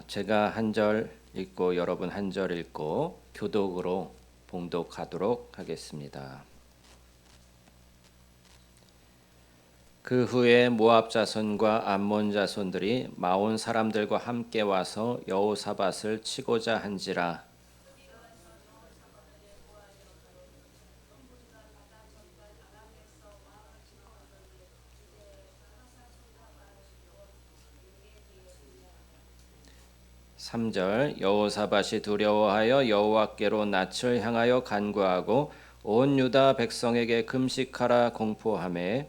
제가 한 절 읽고 여러분 한 절 읽고 교독으로 봉독하도록 하겠습니다. 그 후에 모압 자손과 암몬 자손들이 마온 사람들과 함께 와서 여호사밧을 치고자 한지라. 삼절 여호사밧이 두려워하여 여호와께로 낯을 향하여 간구하고 온 유다 백성에게 금식하라 공포하매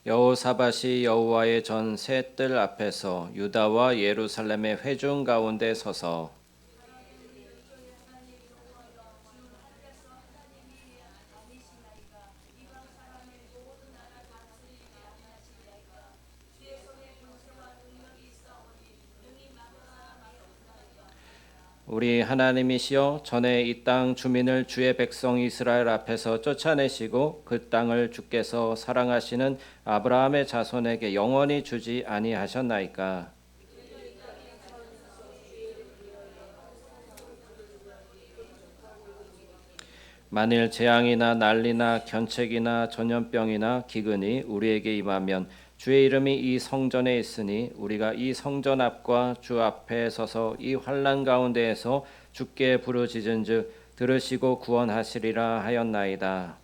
여호사밧이 여호와의 전 세 뜰 앞에서 유다와 예루살렘의 회중 가운데 서서 우리 하나님이시여 전에 이 땅 주민을 주의 백성 이스라엘 앞에서 쫓아내시고 그 땅을 주께서 사랑하시는 아브라함의 자손에게 영원히 주지 아니하셨나이까. 만일 재앙이나 난리나 견책이나 전염병이나 기근이 우리에게 임하면 주의 이름이 이 성전에 있으니 우리가 이 성전 앞과 주 앞에 서서 이 환난 가운데에서 주께 부르짖은즉 들으시고 구원하시리라 하였나이다.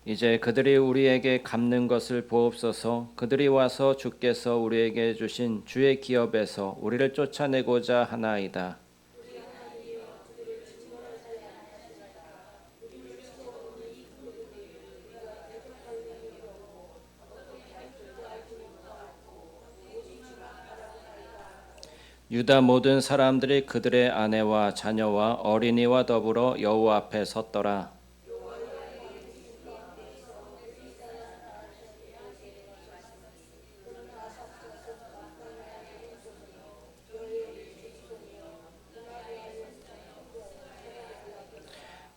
이제 그들이 우리에게 갚는 것을 보옵소서. 그들이 와서 주께서 우리에게 주신 주의 기업에서 우리를 쫓아내고자 하나이다. 유다 모든 사람들이 그들의 아내와 자녀와 어린이와 더불어 여호와 앞에 섰더라.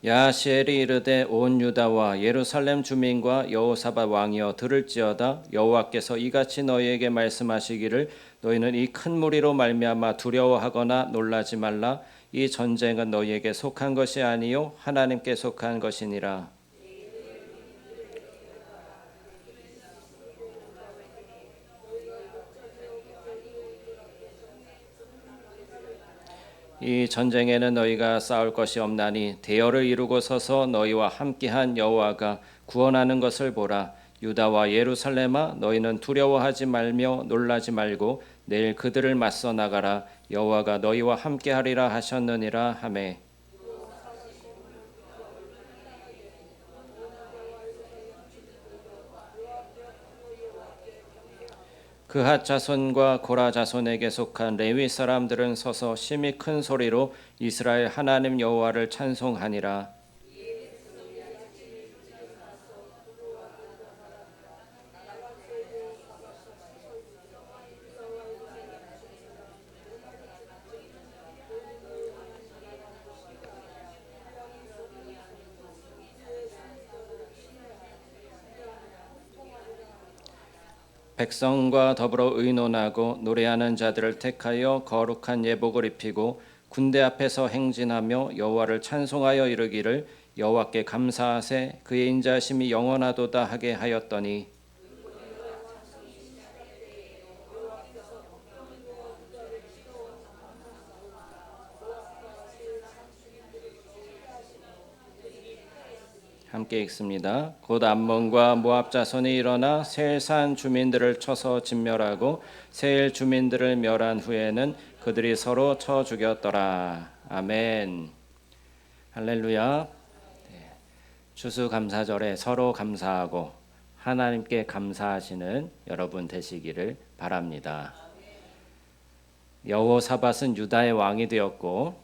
야시엘이 이르되 온 유다와 예루살렘 주민과 여호사밧 왕이여 들을지어다. 여호와께서 이같이 너희에게 말씀하시기를 너희는 이 큰 무리로 말미암아 두려워하거나 놀라지 말라. 이 전쟁은 너희에게 속한 것이 아니요 하나님께 속한 것이니라. 이 전쟁에는 너희가 싸울 것이 없나니 대열을 이루고 서서 너희와 함께한 여호와가 구원하는 것을 보라. 유다와 예루살렘아 너희는 두려워하지 말며 놀라지 말고 내일 그들을 맞서 나가라. 여호와가 너희와 함께하리라 하셨느니라 하매 그핫 자손과 고라 자손에게 속한 레위 사람들은 서서 심히 큰 소리로 이스라엘 하나님 여호와를 찬송하니라. 백성과 더불어 의논하고 노래하는 자들을 택하여 거룩한 예복을 입히고 군대 앞에서 행진하며 여호와를 찬송하여 이르기를 여호와께 감사하세 그의 인자하심이 영원하도다 하게 하였더니 함께 읽습니다. 곧 암몬과 모압 자손이 일어나 세일산 주민들을 쳐서 진멸하고 세일 주민들을 멸한 후에는 그들이 서로 쳐 죽였더라. 아멘. 할렐루야. 추수감사절에 서로 감사하고 하나님께 감사하시는 여러분 되시기를 바랍니다. 여호사밧은 유다의 왕이 되었고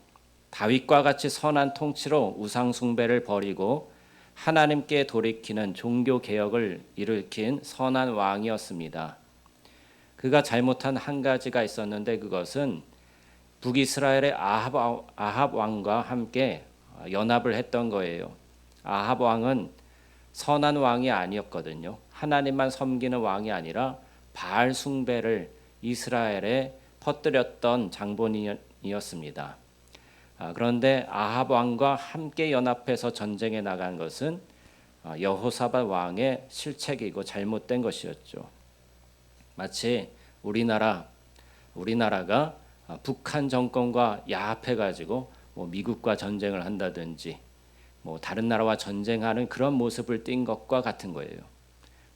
다윗과 같이 선한 통치로 우상 숭배를 버리고 하나님께 돌이키는 종교 개혁을 일으킨 선한 왕이었습니다. 그가 잘못한 한 가지가 있었는데 그것은 북이스라엘의 아합 왕과 함께 연합을 했던 거예요. 아합 왕은 선한 왕이 아니었거든요. 하나님만 섬기는 왕이 아니라 바알 숭배를 이스라엘에 퍼뜨렸던 장본인이었습니다. 그런데 아합 왕과 함께 연합해서 전쟁에 나간 것은 여호사밧 왕의 실책이고 잘못된 것이었죠. 마치 우리나라가 북한 정권과 야합해가지고 미국과 전쟁을 한다든지 다른 나라와 전쟁하는 그런 모습을 띈 것과 같은 거예요.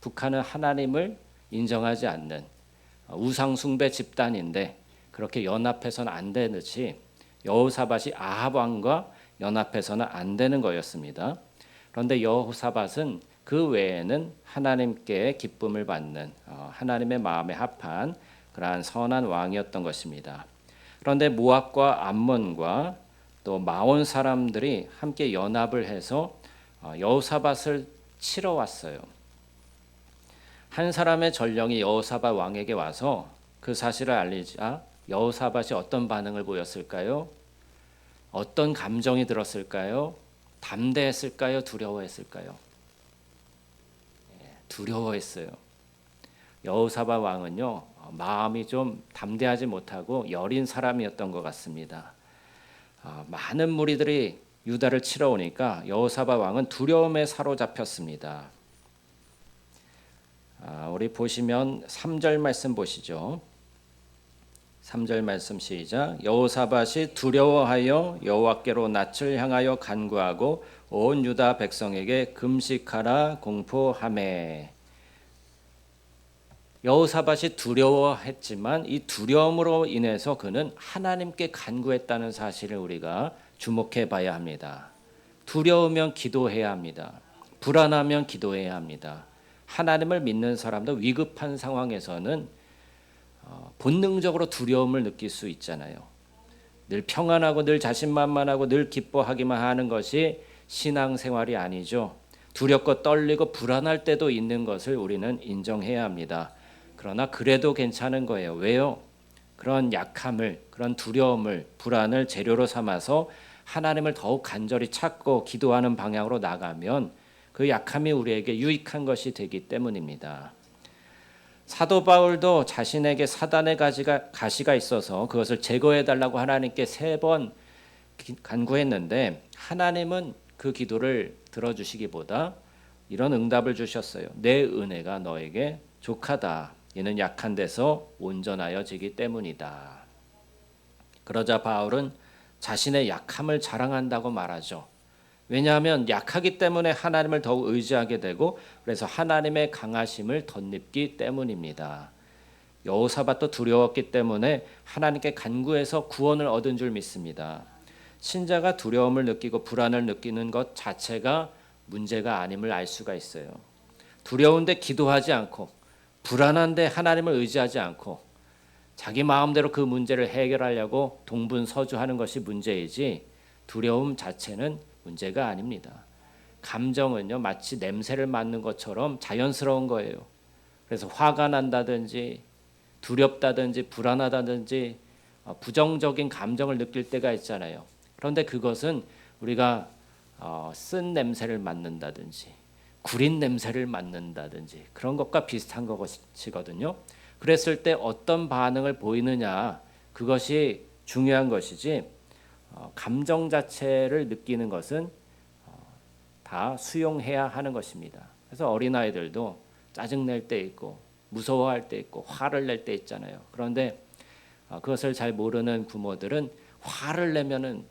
북한은 하나님을 인정하지 않는 우상 숭배 집단인데 그렇게 연합해서는 안 되듯이 여호사밧이 아합 왕과 연합해서는 안 되는 거였습니다. 그런데 여호사밧은 그 외에는 하나님께 기쁨을 받는 하나님의 마음에 합한 그러한 선한 왕이었던 것입니다. 그런데 모압과 암몬과 또 마온 사람들이 함께 연합을 해서 여호사밧을 치러 왔어요. 한 사람의 전령이 여호사밧 왕에게 와서 그 사실을 알리자 여호사밧이 어떤 반응을 보였을까요? 어떤 감정이 들었을까요? 담대했을까요? 두려워했을까요? 두려워했어요. 여호사밧 왕은요, 마음이 좀 담대하지 못하고 여린 사람이었던 것 같습니다. 많은 무리들이 유다를 치러 오니까 여호사밧 왕은 두려움에 사로잡혔습니다. 우리 보시면 3절 말씀 보시죠. 3절 말씀 시작. 여호사밧이 두려워하여 여호와께로 낯을 향하여 간구하고 온 유다 백성에게 금식하라 공포하매. 여호사밧이 두려워했지만 이 두려움으로 인해서 그는 하나님께 간구했다는 사실을 우리가 주목해 봐야 합니다. 두려우면 기도해야 합니다. 불안하면 기도해야 합니다. 하나님을 믿는 사람도 위급한 상황에서는 본능적으로 두려움을 느낄 수 있잖아요. 늘 평안하고 늘 자신만만하고 늘 기뻐하기만 하는 것이 신앙생활이 아니죠. 두렵고 떨리고 불안할 때도 있는 것을 우리는 인정해야 합니다. 그러나 그래도 괜찮은 거예요. 왜요? 그런 약함을, 그런 두려움을, 불안을 재료로 삼아서 하나님을 더욱 간절히 찾고 기도하는 방향으로 나가면 그 약함이 우리에게 유익한 것이 되기 때문입니다. 사도 바울도 자신에게 사단의 가시가 있어서 그것을 제거해달라고 하나님께 3번 간구했는데 하나님은 그 기도를 들어주시기보다 이런 응답을 주셨어요. 내 은혜가 너에게 족하다. 이는 약한 데서 온전하여지기 때문이다. 그러자 바울은 자신의 약함을 자랑한다고 말하죠. 왜냐하면 약하기 때문에 하나님을 더욱 의지하게 되고 그래서 하나님의 강하심을 덧입기 때문입니다. 여호사밧도 두려웠기 때문에 하나님께 간구해서 구원을 얻은 줄 믿습니다. 신자가 두려움을 느끼고 불안을 느끼는 것 자체가 문제가 아님을 알 수가 있어요. 두려운데 기도하지 않고 불안한데 하나님을 의지하지 않고 자기 마음대로 그 문제를 해결하려고 동분서주하는 것이 문제이지 두려움 자체는 문제가 아닙니다. 감정은요 마치 냄새를 맡는 것처럼 자연스러운 거예요. 그래서 화가 난다든지 두렵다든지 불안하다든지 부정적인 감정을 느낄 때가 있잖아요. 그런데 그것은 우리가 쓴 냄새를 맡는다든지 구린 냄새를 맡는다든지 그런 것과 비슷한 것이거든요. 그랬을 때 어떤 반응을 보이느냐 그것이 중요한 것이지 감정 자체를 느끼는 것은 다 수용해야 하는 것입니다. 그래서 어린아이들도 짜증낼 때 있고 무서워할 때 있고 화를 낼 때 있잖아요. 그런데 그것을 잘 모르는 부모들은 화를 내면은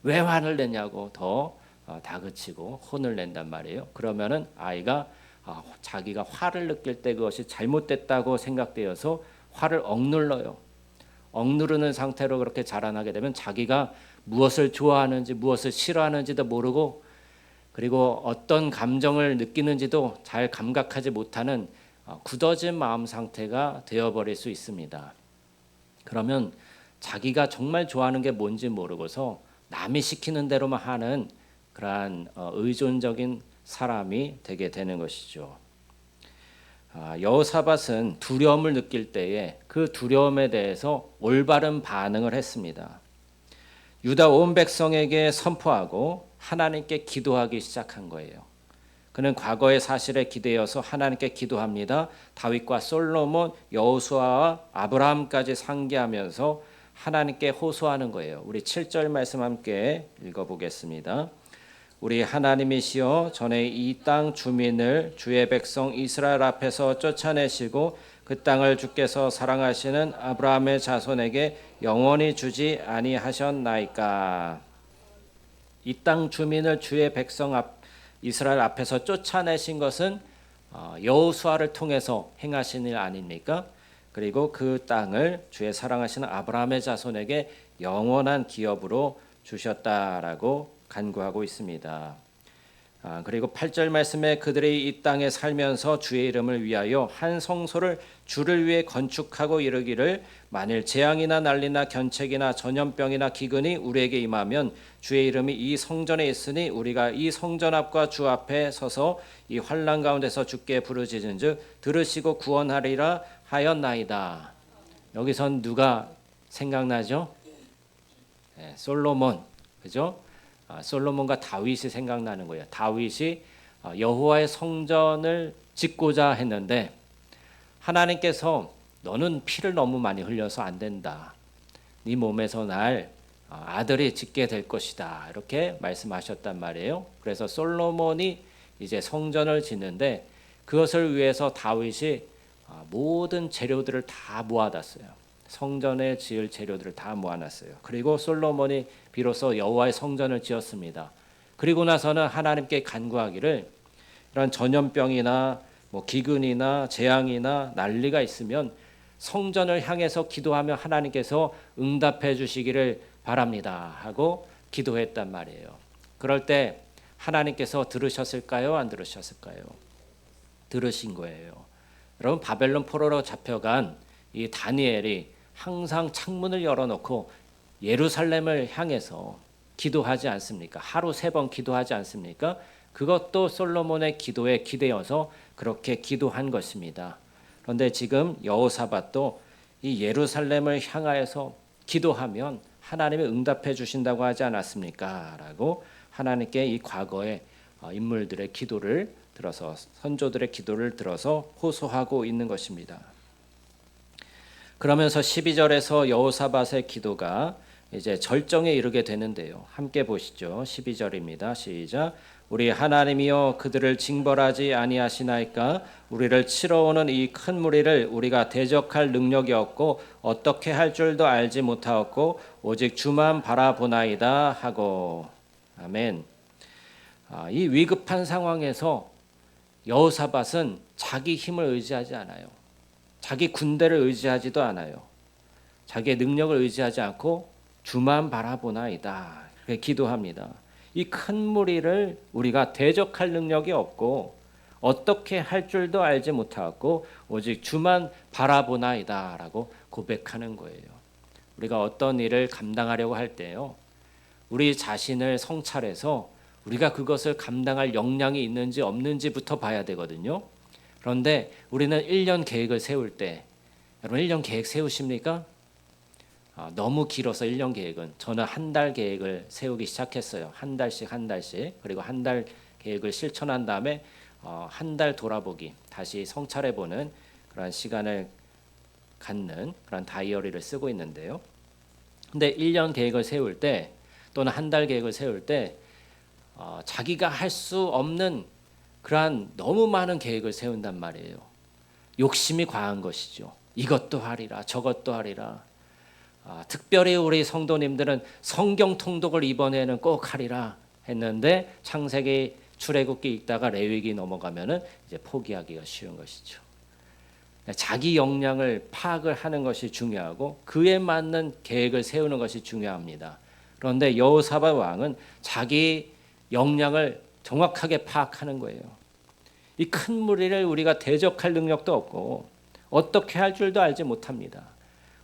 왜 화를 내냐고 더 다그치고 혼을 낸단 말이에요. 그러면은 아이가 자기가 화를 느낄 때 그것이 잘못됐다고 생각되어서 화를 억눌러요. 억누르는 상태로 그렇게 자라나게 되면 자기가 무엇을 좋아하는지 무엇을 싫어하는지도 모르고 그리고 어떤 감정을 느끼는지도 잘 감각하지 못하는 굳어진 마음 상태가 되어버릴 수 있습니다. 그러면 자기가 정말 좋아하는 게 뭔지 모르고서 남이 시키는 대로만 하는 그러한 의존적인 사람이 되게 되는 것이죠. 여호사밧은 두려움을 느낄 때에 그 두려움에 대해서 올바른 반응을 했습니다. 유다 온 백성에게 선포하고 하나님께 기도하기 시작한 거예요. 그는 과거의 사실에 기대어서 하나님께 기도합니다. 다윗과 솔로몬, 여호수아와 아브라함까지 상기하면서 하나님께 호소하는 거예요. 우리 7절 말씀 함께 읽어보겠습니다. 우리 하나님이시여, 전에 이 땅 주민을 주의 백성 이스라엘 앞에서 쫓아내시고 그 땅을 주께서 사랑하시는 아브라함의 자손에게 영원히 주지 아니하셨나이까. 이 땅 주민을 주의 백성 이스라엘 앞에서 쫓아내신 것은 여호수아를 통해서 행하신 일 아닙니까? 그리고 그 땅을 주의 사랑하시는 아브라함의 자손에게 영원한 기업으로 주셨다라고 간구하고 있습니다. 그리고 8절 말씀에 그들이 이 땅에 살면서 주의 이름을 위하여 한 성소를 주를 위해 건축하고 이르기를 만일 재앙이나 난리나 견책이나 전염병이나 기근이 우리에게 임하면 주의 이름이 이 성전에 있으니 우리가 이 성전 앞과 주 앞에 서서 이 환난 가운데서 주께 부르짖은즉 들으시고 구원하리라 하였나이다. 여기선 누가 생각나죠? 솔로몬, 그죠? 솔로몬과 다윗이 생각나는 거예요. 다윗이 여호와의 성전을 짓고자 했는데 하나님께서 너는 피를 너무 많이 흘려서 안 된다. 네 몸에서 날 아들이 짓게 될 것이다. 이렇게 말씀하셨단 말이에요. 그래서 솔로몬이 이제 성전을 짓는데 그것을 위해서 다윗이 모든 재료들을 다 모아놨어요. 성전에 지을 재료들을 다 모아놨어요. 그리고 솔로몬이 비로소 여호와의 성전을 지었습니다. 그리고 나서는 하나님께 간구하기를 이런 전염병이나 기근이나 재앙이나 난리가 있으면 성전을 향해서 기도하며 하나님께서 응답해 주시기를 바랍니다 하고 기도했단 말이에요. 그럴 때 하나님께서 들으셨을까요? 안 들으셨을까요? 들으신 거예요. 여러분, 바벨론 포로로 잡혀간 이 다니엘이 항상 창문을 열어놓고 예루살렘을 향해서 기도하지 않습니까? 하루 3번 기도하지 않습니까? 그것도 솔로몬의 기도에 기대어서 그렇게 기도한 것입니다. 그런데 지금 여호사밧도 이 예루살렘을 향하여서 기도하면 하나님이 응답해 주신다고 하지 않았습니까? 라고 하나님께 이 과거의 인물들의 기도를 들어서, 선조들의 기도를 들어서 호소하고 있는 것입니다. 그러면서 12절에서 여호사밧의 기도가 이제 절정에 이르게 되는데요. 함께 보시죠. 12절입니다. 시작. 우리 하나님이여, 그들을 징벌하지 아니하시나이까? 우리를 치러오는 이 큰 무리를 우리가 대적할 능력이 없고 어떻게 할 줄도 알지 못하였고 오직 주만 바라보나이다 하고. 아멘. 이 위급한 상황에서 여호사밧은 자기 힘을 의지하지 않아요. 자기 군대를 의지하지도 않아요. 자기의 능력을 의지하지 않고 주만 바라보나이다. 그렇게 기도합니다. 이 큰 무리를 우리가 대적할 능력이 없고 어떻게 할 줄도 알지 못하고 오직 주만 바라보나이다 라고 고백하는 거예요. 우리가 어떤 일을 감당하려고 할 때요, 우리 자신을 성찰해서 우리가 그것을 감당할 역량이 있는지 없는지부터 봐야 되거든요. 그런데 우리는 1년 계획을 세울 때, 여러분 1년 계획 세우십니까? 너무 길어서 1년 계획은, 저는 한 달 계획을 세우기 시작했어요. 한 달씩. 그리고 한 달 계획을 실천한 다음에 한 달 돌아보기, 다시 성찰해보는 그런 시간을 갖는 그런 다이어리를 쓰고 있는데요. 근데 1년 계획을 세울 때 또는 한 달 계획을 세울 때 자기가 할 수 없는 그러한 너무 많은 계획을 세운단 말이에요. 욕심이 과한 것이죠. 이것도 하리라, 저것도 하리라. 특별히 우리 성도님들은 성경 통독을 이번에는 꼭 하리라 했는데 창세기, 출애굽기 읽다가 레위기 넘어가면은 이제 포기하기가 쉬운 것이죠. 자기 역량을 파악을 하는 것이 중요하고 그에 맞는 계획을 세우는 것이 중요합니다. 그런데 여호사밧 왕은 자기 역량을 정확하게 파악하는 거예요. 이 큰 무리를 우리가 대적할 능력도 없고 어떻게 할 줄도 알지 못합니다.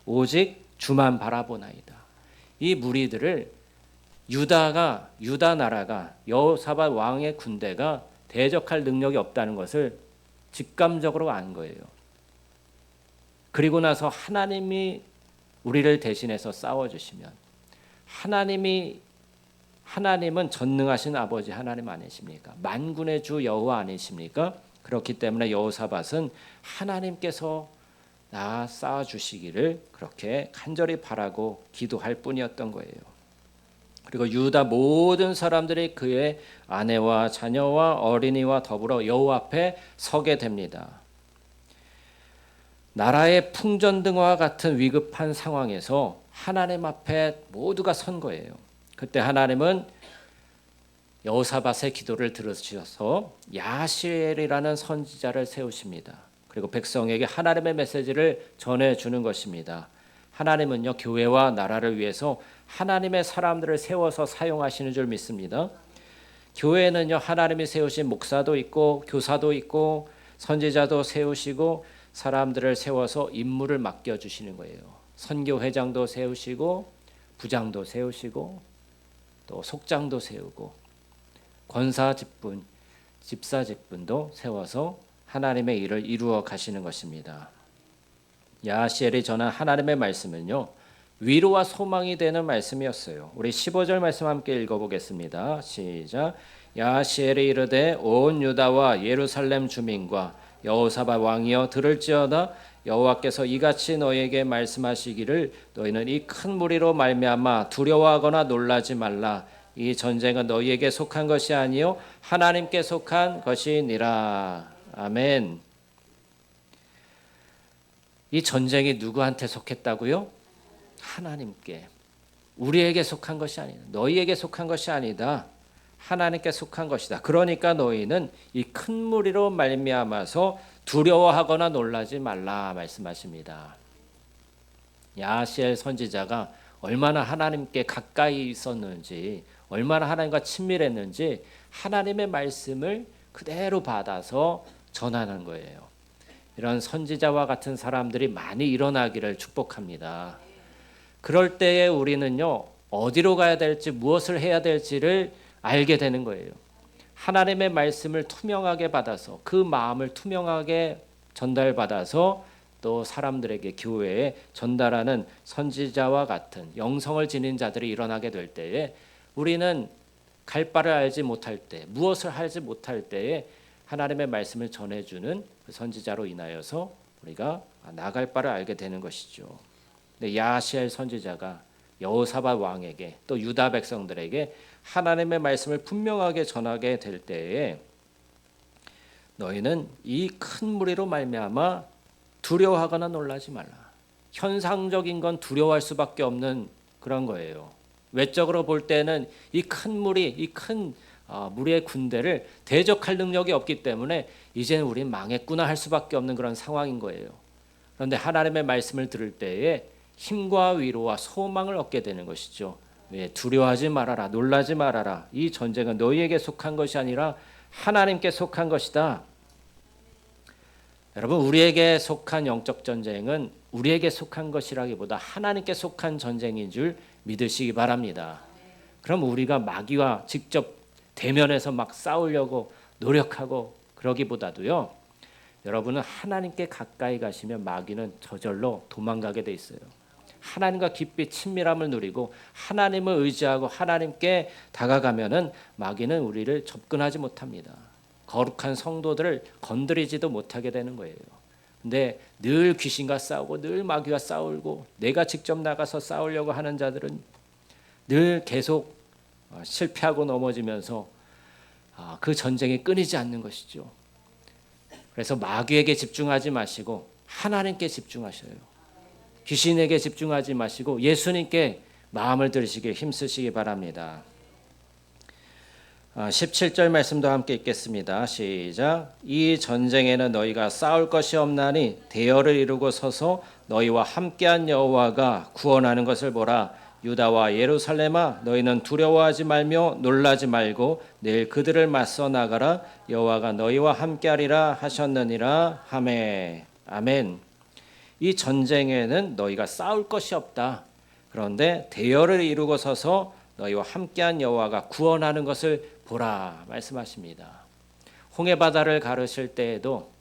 오직 주만 바라보나이다. 이 무리들을 유다 나라가, 여호사밧 왕의 군대가 대적할 능력이 없다는 것을 직감적으로 안 거예요. 그리고 나서 하나님이 우리를 대신해서 싸워주시면 하나님은 전능하신 아버지 하나님 아니십니까? 만군의 주 여호와 아니십니까? 그렇기 때문에 여호사밧은 하나님께서 나 쌓아주시기를 그렇게 간절히 바라고 기도할 뿐이었던 거예요. 그리고 유다 모든 사람들이 그의 아내와 자녀와 어린이와 더불어 여호와 앞에 서게 됩니다. 나라의 풍전등화와 같은 위급한 상황에서 하나님 앞에 모두가 선 거예요. 그때 하나님은 여호사밧의 기도를 들으셔서 야시엘이라는 선지자를 세우십니다. 그리고 백성에게 하나님의 메시지를 전해주는 것입니다. 하나님은요, 교회와 나라를 위해서 하나님의 사람들을 세워서 사용하시는 줄 믿습니다. 교회는요, 하나님이 세우신 목사도 있고 교사도 있고 선지자도 세우시고 사람들을 세워서 임무를 맡겨주시는 거예요. 선교회장도 세우시고 부장도 세우시고 또 속장도 세우고 권사 직분, 집사 직분도 세워서 하나님의 일을 이루어 가시는 것입니다. 야시엘이 전한 하나님의 말씀은요, 위로와 소망이 되는 말씀이었어요. 우리 15절 말씀 함께 읽어보겠습니다. 시작. 야시엘이 이르되 온 유다와 예루살렘 주민과 여호사밧 왕이여 들을지어다. 여호와께서 이같이 너희에게 말씀하시기를 너희는 이 큰 무리로 말미암아 두려워하거나 놀라지 말라. 이 전쟁은 너희에게 속한 것이 아니요 하나님께 속한 것이니라. 아멘. 이 전쟁이 누구한테 속했다고요? 하나님께. 우리에게 속한 것이 아니다. 너희에게 속한 것이 아니다. 하나님께 속한 것이다. 그러니까 너희는 이 큰 무리로 말미암아서 두려워하거나 놀라지 말라 말씀하십니다. 야시엘 선지자가 얼마나 하나님께 가까이 있었는지, 얼마나 하나님과 친밀했는지 하나님의 말씀을 그대로 받아서 전하는 거예요. 이런 선지자와 같은 사람들이 많이 일어나기를 축복합니다. 그럴 때에 우리는요, 어디로 가야 될지 무엇을 해야 될지를 알게 되는 거예요. 하나님의 말씀을 투명하게 받아서 그 마음을 투명하게 전달받아서 또 사람들에게 교회에 전달하는 선지자와 같은 영성을 지닌 자들이 일어나게 될 때에 우리는 갈 바를 알지 못할 때, 무엇을 하지 못할 때에 하나님의 말씀을 전해주는 그 선지자로 인하여서 우리가 나갈 바를 알게 되는 것이죠. 근데 야시엘 선지자가 여호사밧 왕에게 또 유다 백성들에게 하나님의 말씀을 분명하게 전하게 될 때에 너희는 이 큰 무리로 말미암아 두려워하거나 놀라지 말라. 현상적인 건 두려워할 수밖에 없는 그런 거예요. 외적으로 볼 때는 이 큰 무리, 이 큰 무리의 군대를 대적할 능력이 없기 때문에 이제는 우린 망했구나 할 수밖에 없는 그런 상황인 거예요. 그런데 하나님의 말씀을 들을 때에 힘과 위로와 소망을 얻게 되는 것이죠. 왜? 두려워하지 말아라, 놀라지 말아라. 이 전쟁은 너희에게 속한 것이 아니라 하나님께 속한 것이다. 여러분, 우리에게 속한 영적 전쟁은 우리에게 속한 것이라기보다 하나님께 속한 전쟁인 줄 믿으시기 바랍니다. 그럼 우리가 마귀와 직접 대면해서 막 싸우려고 노력하고 그러기보다도요, 여러분은 하나님께 가까이 가시면 마귀는 저절로 도망가게 돼 있어요. 하나님과 깊이 친밀함을 누리고 하나님을 의지하고 하나님께 다가가면은 마귀는 우리를 접근하지 못합니다. 거룩한 성도들을 건드리지도 못하게 되는 거예요. 근데 늘 귀신과 싸우고 늘 마귀와 싸우고 내가 직접 나가서 싸우려고 하는 자들은 늘 계속 실패하고 넘어지면서 그 전쟁이 끊이지 않는 것이죠. 그래서 마귀에게 집중하지 마시고 하나님께 집중하셔요. 귀신에게 집중하지 마시고 예수님께 마음을 들으시길 힘쓰시기 바랍니다. 17절 말씀도 함께 읽겠습니다. 시작. 이 전쟁에는 너희가 싸울 것이 없나니 대열을 이루고 서서 너희와 함께한 여호와가 구원하는 것을 보라. 유다와 예루살렘아 너희는 두려워하지 말며 놀라지 말고 내일 그들을 맞서 나가라. 여호와가 너희와 함께하리라 하셨느니라. 아멘. 이 전쟁에는 너희가 싸울 것이 없다. 그런데 대열을 이루고 서서 너희와 함께한 여호와가 구원하는 것을 보라 말씀하십니다. 홍해 바다를 가르실 때에도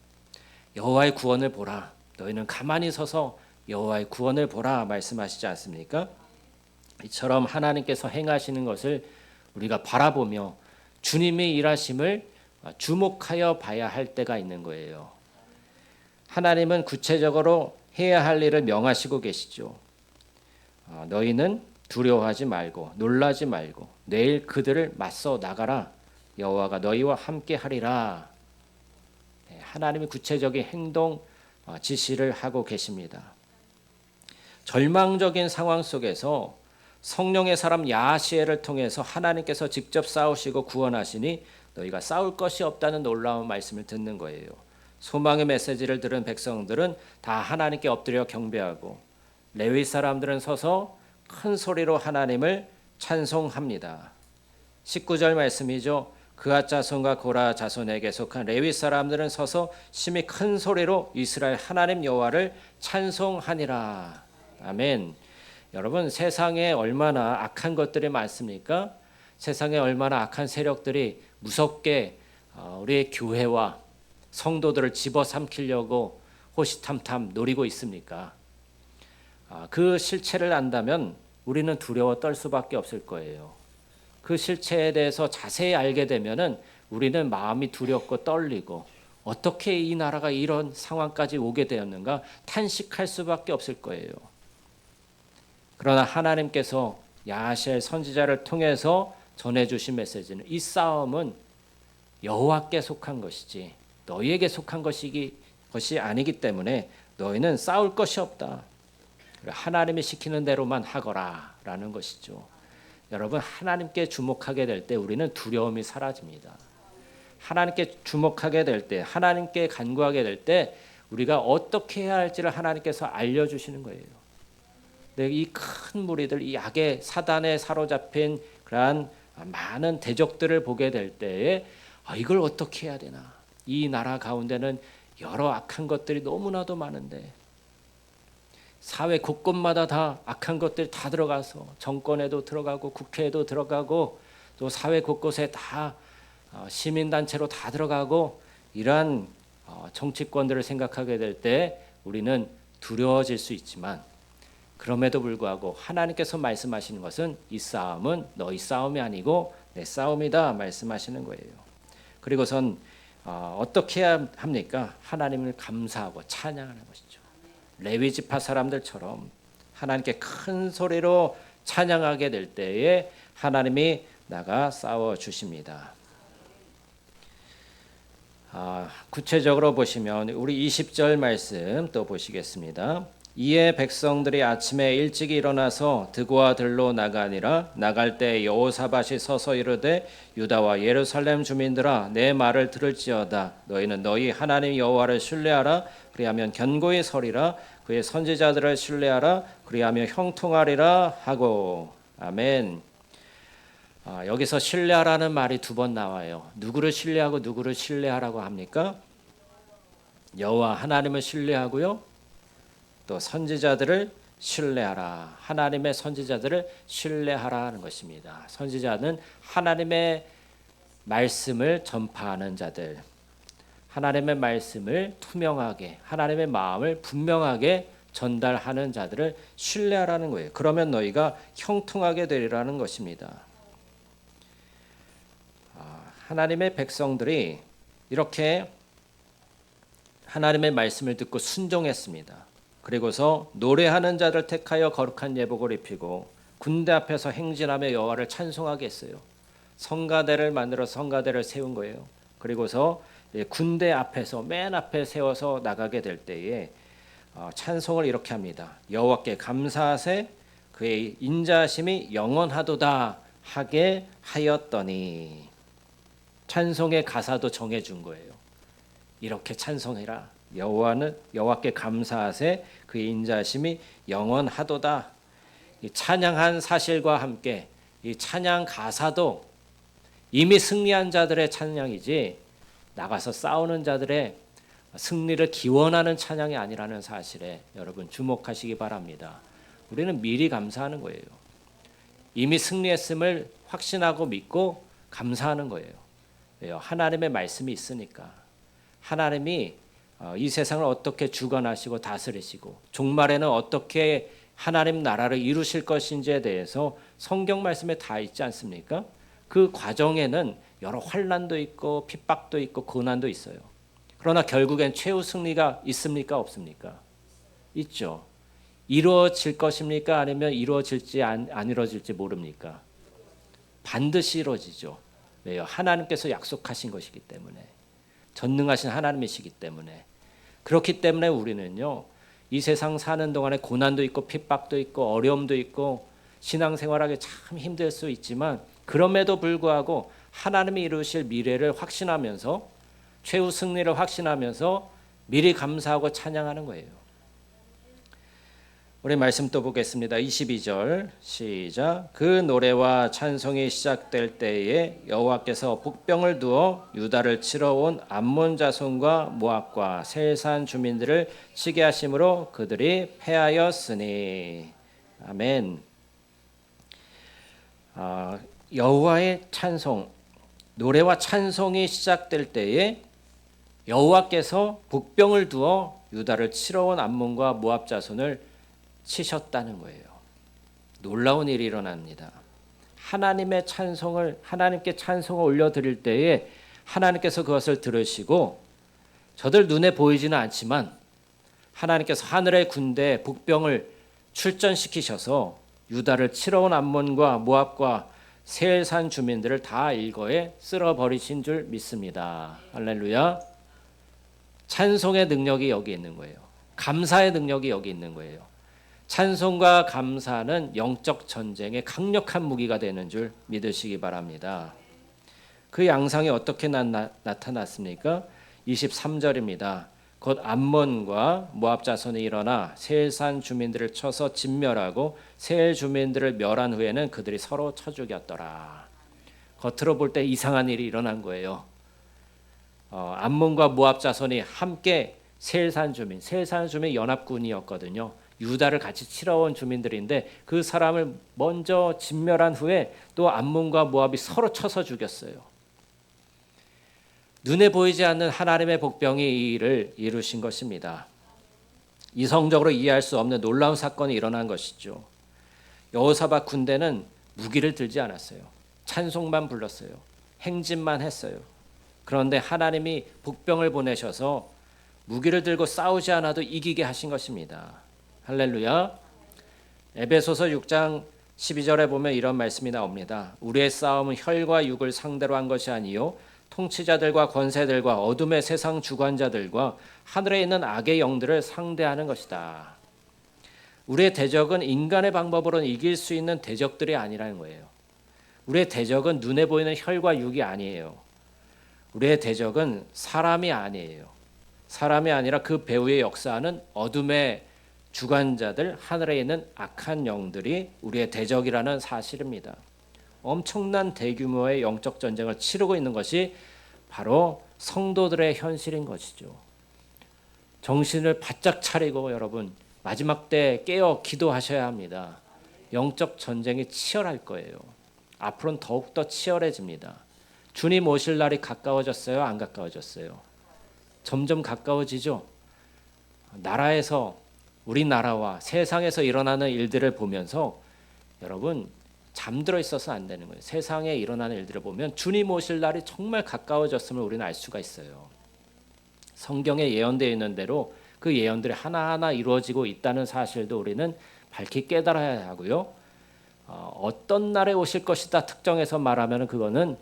여호와의 구원을 보라. 너희는 가만히 서서 여호와의 구원을 보라 말씀하시지 않습니까? 이처럼 하나님께서 행하시는 것을 우리가 바라보며 주님의 일하심을 주목하여 봐야 할 때가 있는 거예요. 하나님은 구체적으로 해야 할 일을 명하시고 계시죠. 너희는 두려워하지 말고 놀라지 말고 내일 그들을 맞서 나가라. 여호와가 너희와 함께 하리라. 하나님이 구체적인 행동 지시를 하고 계십니다. 절망적인 상황 속에서 성령의 사람 야시엘을 통해서 하나님께서 직접 싸우시고 구원하시니 너희가 싸울 것이 없다는 놀라운 말씀을 듣는 거예요. 소망의 메시지를 들은 백성들은 다 하나님께 엎드려 경배하고 레위 사람들은 서서 큰 소리로 하나님을 찬송합니다. 19절 말씀이죠. 그앗 자손과 고라 자손에게 속한 레위 사람들은 서서 심히 큰 소리로 이스라엘 하나님 여호와를 찬송하니라. 아멘. 여러분, 세상에 얼마나 악한 것들이 많습니까? 세상에 얼마나 악한 세력들이 무섭게 우리의 교회와 성도들을 집어삼키려고 호시탐탐 노리고 있습니까? 그 실체를 안다면 우리는 두려워 떨 수밖에 없을 거예요. 그 실체에 대해서 자세히 알게 되면은 우리는 마음이 두렵고 떨리고 어떻게 이 나라가 이런 상황까지 오게 되었는가 탄식할 수밖에 없을 거예요. 그러나 하나님께서 야하시엘 선지자를 통해서 전해주신 메시지는 이 싸움은 여호와께 속한 것이지 너희에게 속한 것이 아니기 때문에 너희는 싸울 것이 없다. 하나님이 시키는 대로만 하거라 라는 것이죠. 여러분, 하나님께 주목하게 될 때 우리는 두려움이 사라집니다. 하나님께 주목하게 될 때, 하나님께 간구하게 될 때 우리가 어떻게 해야 할지를 하나님께서 알려주시는 거예요. 이 큰 무리들, 이 악의 사단에 사로잡힌 그러한 많은 대적들을 보게 될 때에 이걸 어떻게 해야 되나. 이 나라 가운데는 여러 악한 것들이 너무나도 많은데 사회 곳곳마다 다 악한 것들이 다 들어가서 정권에도 들어가고 국회에도 들어가고 또 사회 곳곳에 다 시민단체로 다 들어가고 이러한 정치권들을 생각하게 될 때 우리는 두려워질 수 있지만 그럼에도 불구하고 하나님께서 말씀하시는 것은 이 싸움은 너희 싸움이 아니고 내 싸움이다 말씀하시는 거예요. 그리고선 어떻게 해야 합니까? 하나님을 감사하고 찬양하는 것이죠. 레위 지파 사람들처럼 하나님께 큰 소리로 찬양하게 될 때에 하나님이 나가 싸워 주십니다. 구체적으로 보시면 우리 20절 말씀 또 보시겠습니다. 이에 백성들이 아침에 일찍 일어나서 드고와 들로 나가니라. 나갈 때 여호사밧이 서서 이르되 유다와 예루살렘 주민들아 내 말을 들을지어다. 너희는 너희 하나님 여호와를 신뢰하라. 그리하면 견고히 서리라. 그의 선지자들을 신뢰하라. 그리하며 형통하리라 하고. 아멘. 여기서 신뢰하라는 말이 두 번 나와요. 누구를 신뢰하고 누구를 신뢰하라고 합니까? 여호와 하나님을 신뢰하고요. 또 선지자들을 신뢰하라. 하나님의 선지자들을 신뢰하라는 것입니다. 선지자는 하나님의 말씀을 전파하는 자들, 하나님의 말씀을 투명하게, 하나님의 마음을 분명하게 전달하는 자들을 신뢰하라는 거예요. 그러면 너희가 형통하게 되리라는 것입니다. 하나님의 백성들이 이렇게 하나님의 말씀을 듣고 순종했습니다. 그리고서 노래하는 자를 택하여 거룩한 예복을 입히고 군대 앞에서 행진하며 여호와를 찬송하게 했어요. 성가대를 만들어 성가대를 세운 거예요. 그리고서 군대 앞에서 맨 앞에 세워서 나가게 될 때에 찬송을 이렇게 합니다. 여호와께 감사하세 그의 인자하심이 영원하도다 하게 하였더니 찬송의 가사도 정해준 거예요. 이렇게 찬송해라. 여호와께 감사하세 그의 인자하심이 영원하도다. 이 찬양한 사실과 함께 이 찬양 가사도 이미 승리한 자들의 찬양이지 나가서 싸우는 자들의 승리를 기원하는 찬양이 아니라는 사실에 여러분 주목하시기 바랍니다. 우리는 미리 감사하는 거예요. 이미 승리했음을 확신하고 믿고 감사하는 거예요. 왜요? 하나님의 말씀이 있으니까. 하나님이 이 세상을 어떻게 주관하시고 다스리시고 종말에는 어떻게 하나님 나라를 이루실 것인지에 대해서 성경 말씀에 다 있지 않습니까? 그 과정에는 여러 환난도 있고 핍박도 있고 고난도 있어요. 그러나 결국엔 최후 승리가 있습니까? 없습니까? 있죠. 이루어질 것입니까? 아니면 이루어질지 안 이루어질지 모릅니까? 반드시 이루어지죠. 왜요? 하나님께서 약속하신 것이기 때문에. 전능하신 하나님이시기 때문에. 그렇기 때문에 우리는요. 이 세상 사는 동안에 고난도 있고 핍박도 있고 어려움도 있고 신앙생활하기 참 힘들 수 있지만 그럼에도 불구하고 하나님이 이루실 미래를 확신하면서 최후 승리를 확신하면서 미리 감사하고 찬양하는 거예요. 우리 말씀 또 보겠습니다. 22절 시작. 그 노래와 찬송이 시작될 때에 여호와께서 복병을 두어 유다를 치러 온 암몬 자손과 모압과 셀산 주민들을 치게 하심으로 그들이 패하였으니. 아멘. 여호와의 찬송, 노래와 찬송이 시작될 때에 여호와께서 복병을 두어 유다를 치러 온 암몬과 모압 자손을 치셨다는 거예요. 놀라운 일이 일어납니다. 하나님의 찬송을 하나님께 찬송을 올려드릴 때에 하나님께서 그것을 들으시고 저들 눈에 보이지는 않지만 하나님께서 하늘의 군대 복병을 출전시키셔서 유다를 치러 온 암몬과 모압과 세일산 주민들을 다 일거에 쓸어버리신 줄 믿습니다. 할렐루야. 찬송의 능력이 여기 있는 거예요. 감사의 능력이 여기 있는 거예요. 찬송과 감사는 영적 전쟁의 강력한 무기가 되는 줄 믿으시기 바랍니다. 그 양상이 어떻게 나타났습니까? 23절입니다. 곧 암몬과 모압 자손이 일어나 세일산 주민들을 쳐서 진멸하고 세일 주민들을 멸한 후에는 그들이 서로 쳐 죽였더라. 겉으로 볼 때 이상한 일이 일어난 거예요. 암몬과 모압 자손이 함께 세일산 주민 연합군이었거든요. 유다를 같이 치러 온 주민들인데 그 사람을 먼저 진멸한 후에 또 암몬과 모압이 서로 쳐서 죽였어요. 눈에 보이지 않는 하나님의 복병이 이 일을 이루신 것입니다. 이성적으로 이해할 수 없는 놀라운 사건이 일어난 것이죠. 여호사밧 군대는 무기를 들지 않았어요. 찬송만 불렀어요. 행진만 했어요. 그런데 하나님이 복병을 보내셔서 무기를 들고 싸우지 않아도 이기게 하신 것입니다. 할렐루야. 에베소서 6장 12절에 보면 이런 말씀이 나옵니다. 우리의 싸움은 혈과 육을 상대로 한 것이 아니요 통치자들과 권세들과 어둠의 세상 주관자들과 하늘에 있는 악의 영들을 상대하는 것이다. 우리의 대적은 인간의 방법으로는 이길 수 있는 대적들이 아니라는 거예요. 우리의 대적은 눈에 보이는 혈과 육이 아니에요. 우리의 대적은 사람이 아니에요. 사람이 아니라 그 배후에 역사하는 어둠의 주관자들, 하늘에 있는 악한 영들이 우리의 대적이라는 사실입니다. 엄청난 대규모의 영적 전쟁을 치르고 있는 것이 바로 성도들의 현실인 것이죠. 정신을 바짝 차리고 여러분 마지막 때 깨어 기도하셔야 합니다. 영적 전쟁이 치열할 거예요. 앞으로는 더욱더 치열해집니다. 주님 오실 날이 가까워졌어요? 안 가까워졌어요? 점점 가까워지죠. 나라에서 우리나라와 세상에서 일어나는 일들을 보면서 여러분 잠들어 있어서 안 되는 거예요. 세상에 일어나는 일들을 보면 주님 오실 날이 정말 가까워졌음을 우리는 알 수가 있어요. 성경에 예언되어 있는 대로 그 예언들이 하나하나 이루어지고 있다는 사실도 우리는 밝히 깨달아야 하고요. 어떤 날에 오실 것이다 특정해서 말하면 그거는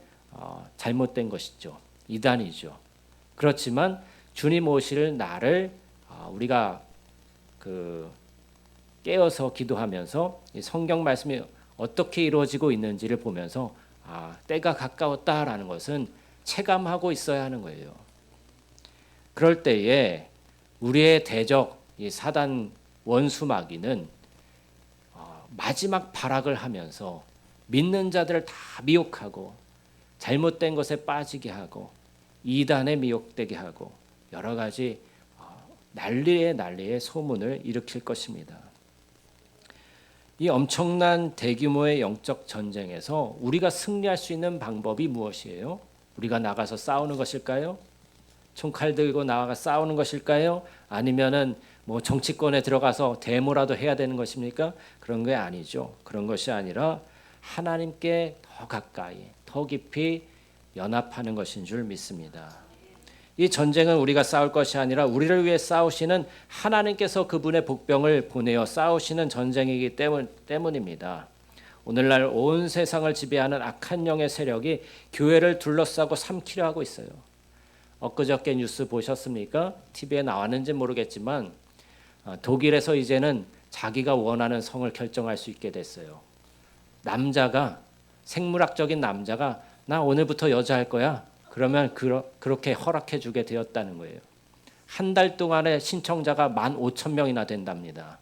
잘못된 것이죠. 이단이죠. 그렇지만 주님 오실 날을 우리가 깨어서 기도하면서 이 성경 말씀이 어떻게 이루어지고 있는지를 보면서 때가 가까웠다라는 것은 체감하고 있어야 하는 거예요. 그럴 때에 우리의 대적 이 사단 원수 마귀는 마지막 발악을 하면서 믿는 자들을 다 미혹하고 잘못된 것에 빠지게 하고 이단에 미혹되게 하고 여러 가지 난리의 소문을 일으킬 것입니다. 이 엄청난 대규모의 영적 전쟁에서 우리가 승리할 수 있는 방법이 무엇이에요? 우리가 나가서 싸우는 것일까요? 총칼 들고 나가 싸우는 것일까요? 아니면은 뭐 정치권에 들어가서 데모라도 해야 되는 것입니까? 그런 게 아니죠. 그런 것이 아니라 하나님께 더 가까이, 더 깊이 연합하는 것인 줄 믿습니다. 이 전쟁은 우리가 싸울 것이 아니라 우리를 위해 싸우시는 하나님께서 그분의 복병을 보내어 싸우시는 전쟁이기 때문입니다. 오늘날 온 세상을 지배하는 악한 영의 세력이 교회를 둘러싸고 삼키려 하고 있어요. 엊그저께 뉴스 보셨습니까? TV에 나왔는지 모르겠지만 독일에서 이제는 자기가 원하는 성을 결정할 수 있게 됐어요. 남자가, 생물학적인 남자가 나 오늘부터 여자 할 거야. 그러면 그렇게 허락해 주게 되었다는 거예요. 한 달 동안에 신청자가 15,000명이나 된답니다.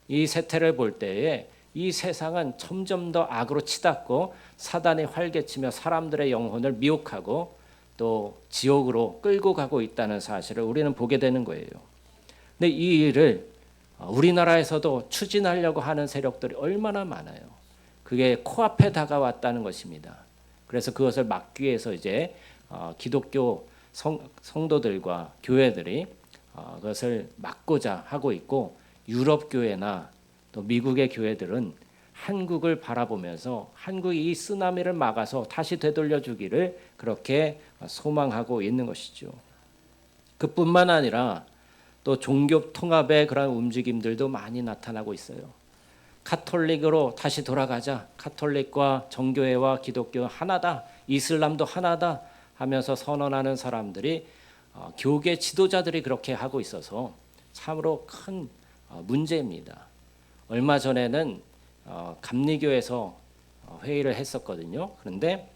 이 세태를 볼 때에 이 세상은 점점 더 악으로 치닫고 사단이 활개치며 사람들의 영혼을 미혹하고 또 지옥으로 끌고 가고 있다는 사실을 우리는 보게 되는 거예요. 근데 이 일을 우리나라에서도 추진하려고 하는 세력들이 얼마나 많아요. 그게 코앞에 다가왔다는 것입니다. 그래서 그것을 막기 위해서 이제 기독교 성도들과 교회들이 그것을 막고자 하고 있고, 유럽 교회나 또 미국의 교회들은 한국을 바라보면서 한국이 이 쓰나미를 막아서 다시 되돌려 주기를 그렇게 소망하고 있는 것이죠. 그뿐만 아니라 또 종교 통합의 그런 움직임들도 많이 나타나고 있어요. 카톨릭으로 다시 돌아가자. 카톨릭과 정교회와 기독교 하나다. 이슬람도 하나다 하면서 선언하는 사람들이 교계 지도자들이 그렇게 하고 있어서 참으로 큰 문제입니다. 얼마 전에는 감리교에서 회의를 했었거든요. 그런데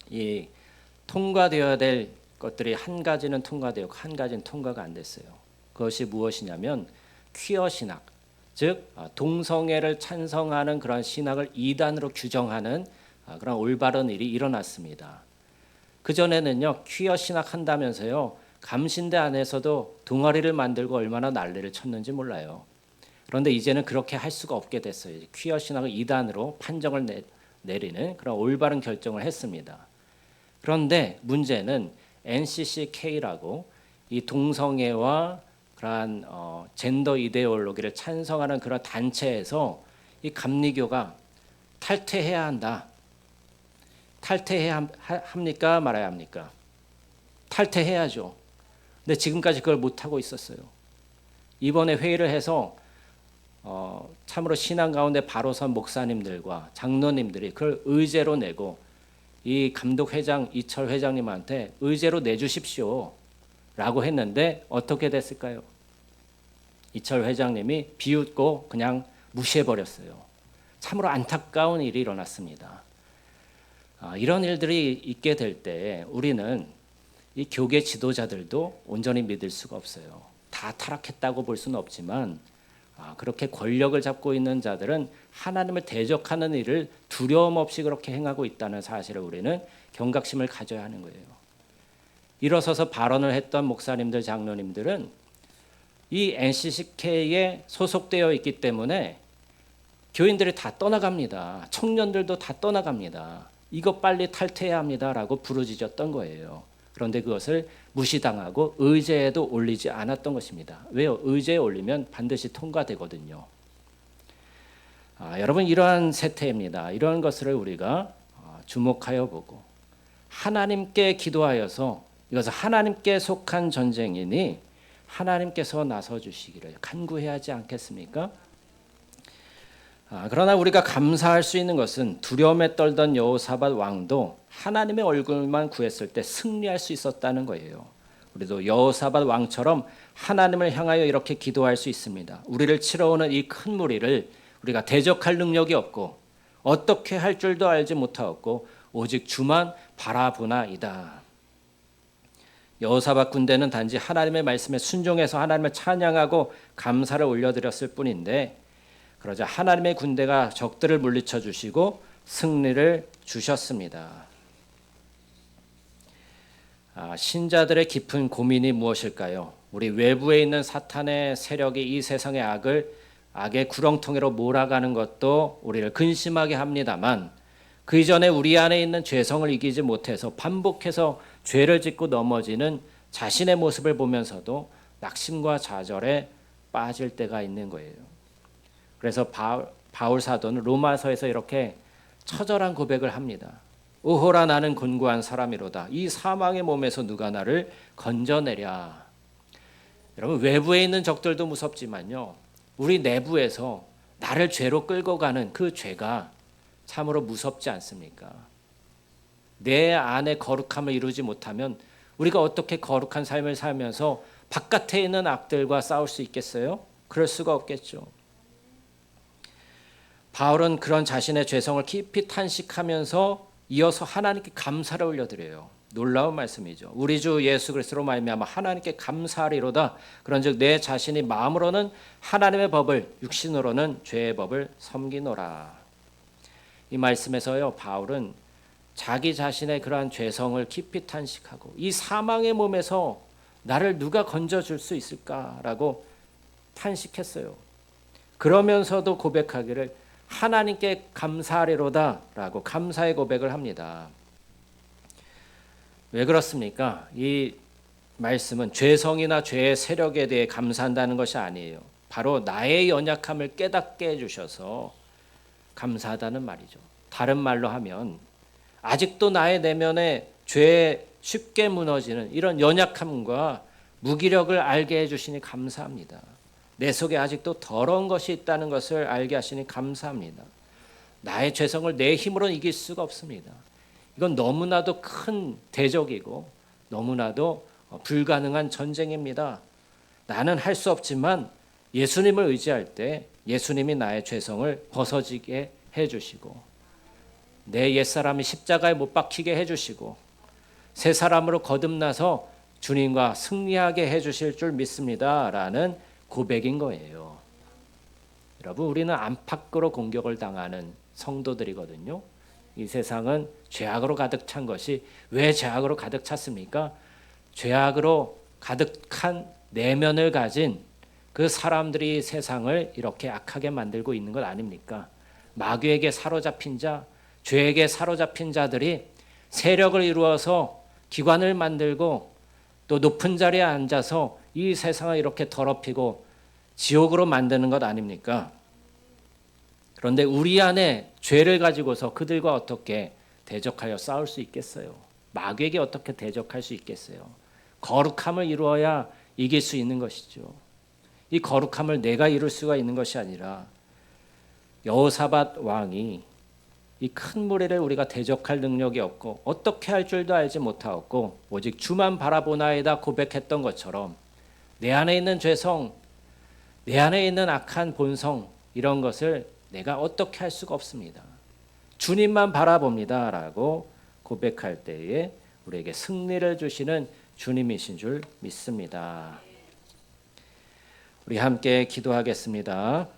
이 통과되어야 될 것들이 한 가지는 통과되었고 한 가지는 통과가 안 됐어요. 그것이 무엇이냐면 퀴어 신학, 즉 동성애를 찬성하는 그런 신학을 이단으로 규정하는 그런 올바른 일이 일어났습니다. 그전에는요, 퀴어 신학 한다면서요, 감신대 안에서도 동아리를 만들고 얼마나 난리를 쳤는지 몰라요. 그런데 이제는 그렇게 할 수가 없게 됐어요. 퀴어 신학을 이단으로 판정을 내리는 그런 올바른 결정을 했습니다. 그런데 문제는 NCCK라고 이 동성애와 그러한 젠더 이데올로기를 찬성하는 그런 단체에서 이 감리교가 탈퇴해야 한다. 탈퇴해야 합니까? 말아야 합니까? 탈퇴해야죠. 근데 지금까지 그걸 못하고 있었어요. 이번에 회의를 해서 참으로 신앙 가운데 바로 선 목사님들과 장로님들이 그걸 의제로 내고 이 감독회장 이철 회장님한테 의제로 내주십시오 라고 했는데 어떻게 됐을까요? 이철 회장님이 비웃고 그냥 무시해버렸어요. 참으로 안타까운 일이 일어났습니다. 이런 일들이 있게 될 때 우리는 이 교계 지도자들도 온전히 믿을 수가 없어요. 다 타락했다고 볼 수는 없지만 그렇게 권력을 잡고 있는 자들은 하나님을 대적하는 일을 두려움 없이 그렇게 행하고 있다는 사실을 우리는 경각심을 가져야 하는 거예요. 일어서서 발언을 했던 목사님들, 장로님들은 이 NCCK에 소속되어 있기 때문에 교인들이 다 떠나갑니다. 청년들도 다 떠나갑니다. 이거 빨리 탈퇴해야 합니다라고 부르짖었던 거예요. 그런데 그것을 무시당하고 의제에도 올리지 않았던 것입니다. 왜요? 의제에 올리면 반드시 통과되거든요. 여러분, 이러한 세태입니다. 이러한 것을 우리가 주목하여 보고 하나님께 기도하여서 이것은 하나님께 속한 전쟁이니 하나님께서 나서주시기를 간구해야 하지 않겠습니까? 그러나 우리가 감사할 수 있는 것은 두려움에 떨던 여호사밧 왕도 하나님의 얼굴만 구했을 때 승리할 수 있었다는 거예요. 우리도 여호사밧 왕처럼 하나님을 향하여 이렇게 기도할 수 있습니다. 우리를 치러오는 이 큰 무리를 우리가 대적할 능력이 없고 어떻게 할 줄도 알지 못하였고 오직 주만 바라보나이다. 여호사밧 군대는 단지 하나님의 말씀에 순종해서 하나님을 찬양하고 감사를 올려드렸을 뿐인데 그러자 하나님의 군대가 적들을 물리쳐 주시고 승리를 주셨습니다. 신자들의 깊은 고민이 무엇일까요? 우리 외부에 있는 사탄의 세력이 이 세상의 악의 구렁텅이로 몰아가는 것도 우리를 근심하게 합니다만 그 이전에 우리 안에 있는 죄성을 이기지 못해서 반복해서 죄를 짓고 넘어지는 자신의 모습을 보면서도 낙심과 좌절에 빠질 때가 있는 거예요. 그래서 바울 사도는 로마서에서 이렇게 처절한 고백을 합니다. 오호라 나는 곤고한 사람이로다. 이 사망의 몸에서 누가 나를 건져내랴. 여러분, 외부에 있는 적들도 무섭지만요, 우리 내부에서 나를 죄로 끌고 가는 그 죄가 참으로 무섭지 않습니까? 내 안에 거룩함을 이루지 못하면 우리가 어떻게 거룩한 삶을 살면서 바깥에 있는 악들과 싸울 수 있겠어요? 그럴 수가 없겠죠. 바울은 그런 자신의 죄성을 깊이 탄식하면서 이어서 하나님께 감사를 올려드려요. 놀라운 말씀이죠. 우리 주 예수 그리스도로 말미암아 하나님께 감사하리로다. 그런즉 내 자신이 마음으로는 하나님의 법을, 육신으로는 죄의 법을 섬기노라. 이 말씀에서요, 바울은 자기 자신의 그러한 죄성을 깊이 탄식하고 이 사망의 몸에서 나를 누가 건져줄 수 있을까라고 탄식했어요. 그러면서도 고백하기를 하나님께 감사하리로다라고 감사의 고백을 합니다. 왜 그렇습니까? 이 말씀은 죄성이나 죄의 세력에 대해 감사한다는 것이 아니에요. 바로 나의 연약함을 깨닫게 해주셔서 감사하다는 말이죠. 다른 말로 하면 아직도 나의 내면에 죄에 쉽게 무너지는 이런 연약함과 무기력을 알게 해주시니 감사합니다. 내 속에 아직도 더러운 것이 있다는 것을 알게 하시니 감사합니다. 나의 죄성을 내 힘으로 이길 수가 없습니다. 이건 너무나도 큰 대적이고 너무나도 불가능한 전쟁입니다. 나는 할 수 없지만 예수님을 의지할 때 예수님이 나의 죄성을 벗어지게 해주시고 내 옛사람이 십자가에 못 박히게 해주시고 새 사람으로 거듭나서 주님과 승리하게 해주실 줄 믿습니다 라는 고백인 거예요. 여러분, 우리는 안팎으로 공격을 당하는 성도들이거든요. 이 세상은 죄악으로 가득 찬 것이 왜 죄악으로 가득 찼습니까? 죄악으로 가득한 내면을 가진 그 사람들이 세상을 이렇게 악하게 만들고 있는 것 아닙니까? 마귀에게 사로잡힌 자, 죄에게 사로잡힌 자들이 세력을 이루어서 기관을 만들고 또 높은 자리에 앉아서 이 세상을 이렇게 더럽히고 지옥으로 만드는 것 아닙니까? 그런데 우리 안에 죄를 가지고서 그들과 어떻게 대적하여 싸울 수 있겠어요? 마귀에게 어떻게 대적할 수 있겠어요? 거룩함을 이루어야 이길 수 있는 것이죠. 이 거룩함을 내가 이룰 수가 있는 것이 아니라 여호사밧 왕이 이 큰 무리를 우리가 대적할 능력이 없고 어떻게 할 줄도 알지 못하였고 오직 주만 바라보나이다 고백했던 것처럼 내 안에 있는 죄성, 내 안에 있는 악한 본성, 이런 것을 내가 어떻게 할 수가 없습니다. 주님만 바라봅니다 라고 고백할 때에 우리에게 승리를 주시는 주님이신 줄 믿습니다. 우리 함께 기도하겠습니다.